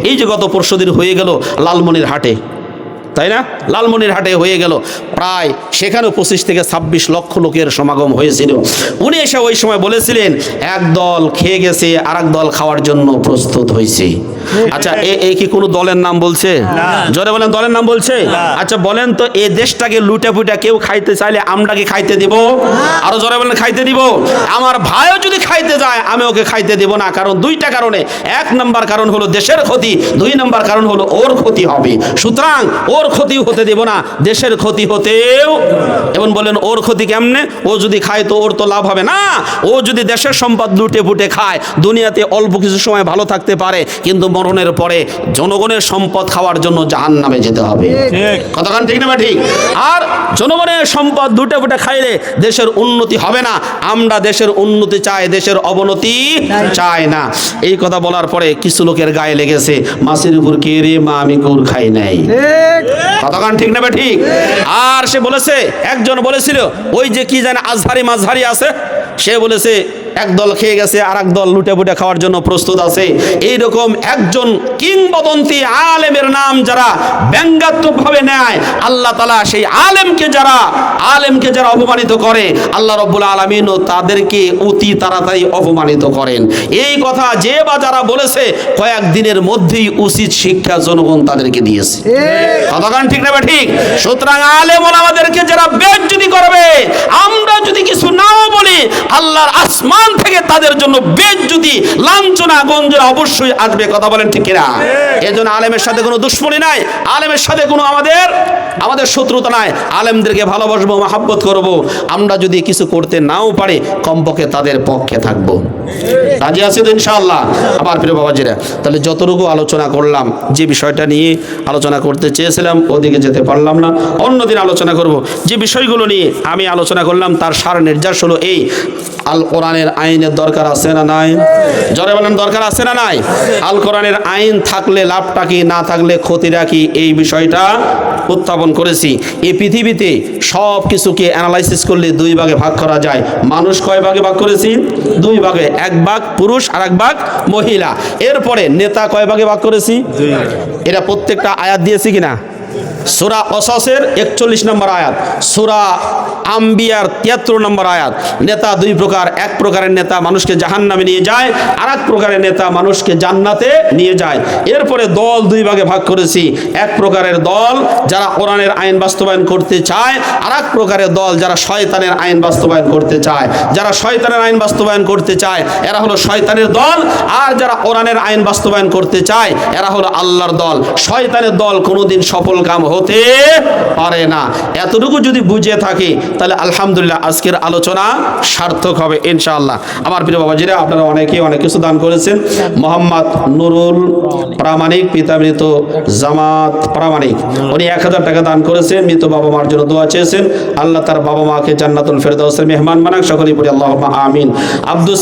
এই যে গত পরশুদিন হয়ে গেল লালমনির হাটে, তাই না? লালমনির হাটে হয়ে গেল, প্রায় সেখানেও 25 থেকে 26 লক্ষ লোকের সমাগম হয়েছিল। উনি এসে ওই সময় বলেছিলেন এক দল খেয়ে গেছে, আর এক দল খাওয়ার জন্য প্রস্তুত হয়েছে। আচ্ছা, এই কি কোনো দলের নাম বলছে? জোরে বলেন, দলের নাম বলছে? আচ্ছা বলেন তো, এই দেশটাকে লুটে পুটে কেউ খাইতে চাইলে আমরা কি খাইতে দিব? আরো জোরে বলেন, খাইতে দিব? আমার ভাইও যদি খাইতে যায় আমি ওকে খাইতে দেব না। কারণ দুইটা কারণে, এক নাম্বার কারণ হলো দেশের ক্ষতি, দুই নাম্বার কারণ হলো ওর ক্ষতি হবে। সুতরাং ওর ক্ষতিও হতে দেব না, দেশের ক্ষতি হতেও। এবং বলেন ওর ক্ষতি কেমনে? ও যদি খায় তো ওর তো লাভ হবে না। ও যদি দেশের সম্পদ লুটে পুটে খায়, দুনিয়াতে অল্প কিছু সময় ভালো থাকতে পারে, কিন্তু মরণের পরে জনগণের সম্পদ খাওয়ার জন্য জাহান্নামে যেতে হবে। কতক্ষণ ঠিক না ঠিক? আর জনগণের সম্পদ লুটে পুটে খাইলে দেশের উন্নতি হবে না। আমরা দেশের উন্নতি চাই, দেশের অবনতি চাই না। এই কথা বলার পরে কিছু লোকের গায়ে লেগেছে, মাছের উপর কে রে মা, আমি কুর খাই নাই। কতক্ষণ ঠিক না ঠিক? আর সে বলেছে, একজন বলেছিল ওই যে কি জানে আজহারি মাঝহারি আছে, সে বলেছে এক দল খেয়ে গেছে, আর এক দল লুটে পুটে খাওয়ার জন্য প্রস্তুত আছে। এইরকম একজন কিংবদন্তি আলেমের নাম যারা ব্যঙ্গাত্মক ভাবে নেয়, আল্লাহ তাআলা সেই আলেমকে যারা অপমানিত করে, আল্লাহ রাব্বুল আলামিনও তাদেরকে অতি তাড়াতাড়ি অপমানিত করেন। এই কথা যে বা যারা বলেছে, কয়েকদিনের মধ্যেই উচিত শিক্ষা জনগণ তাদেরকে দিয়েছে। কতক্ষণ ঠিক না ঠিক? সুতরাং আলেম ওলামাদেরকে যারা বেইজ্জতি করবে, আমরা যদি কিছু নাও বলি, আল্লাহর আসমান থেকে তাদের জন্য বেইজ্জতি, লাঞ্ছনা, গঞ্জনা অবশ্যই আসবে। কথা বলেন ঠিক কিনা? এজন্য আলেমের সাথে কোনো দুশমনি নাই, আলেমের সাথে কোনো আমাদের শত্রুতা নাই। আলেমদেরকে ভালোবাসবো, মহব্বত করব। আমরা যদি কিছু করতে নাও পারি, কমপক্ষে তাদের পক্ষে থাকবো। রাজি আছি তো ইনশাআল্লাহ? আমার প্রিয় বাবাজিরা, তাহলে যতটুকু আলোচনা করলাম, যে বিষয়টা নিয়ে আলোচনা করতে চেয়েছিলাম ওদিকে যেতে পারলাম না, অন্যদিন আলোচনা করব। যে বিষয়গুলো নিয়ে আমি আলোচনা করলাম তার সার নির্যাস হলো এই, আল কোরআনের আইনের দরকার আছে না নাই? জোরে বলেন, দরকার আছে না নাই? আল কোরআনের আইন থাকলে লাভটা কি, না থাকলে ক্ষতিটা কি, এই বিষয়টা উত্থাপন করেছি। এই পৃথিবীতে সব কিছুকে অ্যানালাইসিস করলে দুই ভাগে ভাগ করা যায়। মানুষ কয় ভাগে ভাগ করেছি? দুই ভাগে, এক ভাগ পুরুষ আর এক ভাগ মহিলা। এরপরে নেতা কয় ভাগে ভাগ করেছি? এটা প্রত্যেকটা আয়াত দিয়েছি কিনা? সূরা কসসের 41 নম্বর আয়াত, সূরা আম্বিয়ার 73 নম্বর আয়াত। নেতা দুই প্রকার, এক প্রকারের নেতা মানুষকে জাহান্নামে নিয়ে যায়, আর এক প্রকারের নেতা মানুষকে জান্নাতে নিয়ে যায়। এরপরে দল দুই ভাগে ভাগ করেছি, এক প্রকারের দল যারা কোরআনের আইন বাস্তবায়ন করতে চায়, আর এক প্রকারের দল যারা শয়তানের আইন বাস্তবায়ন করতে চায়। যারা শয়তানের আইন বাস্তবায়ন করতে চায় এরা হলো শয়তানের দল, আর যারা কোরআনের আইন বাস্তবায়ন করতে চায় এরা হলো আল্লাহর দল। শয়তানের দল কোনোদিন সফল কাম হতে পারে না। এতটুকু যদি বুঝে থাকি তাহলে আলহামদুলিল্লাহ আজকের আলোচনা সার্থক হবে ইনশাআল্লাহ। আমার প্রিয় বাবাজিরা, আপনারা অনেকে অনেক কিছু দান করেছেন। মোহাম্মদ নুরুল প্রামাণিক, পিতা মৃত জামাত প্রামাণিক, উনি 1000 টাকা দান করেছেন। মৃত বাবা মার জন্য দোয়া চেয়েছেন, আল্লাহ তার বাবা মাকে জান্নাতুল ফেরদাউসের মেহমান বানাক। সকলেই পড়ি আল্লাহুম্মা আমিন। আব্দুস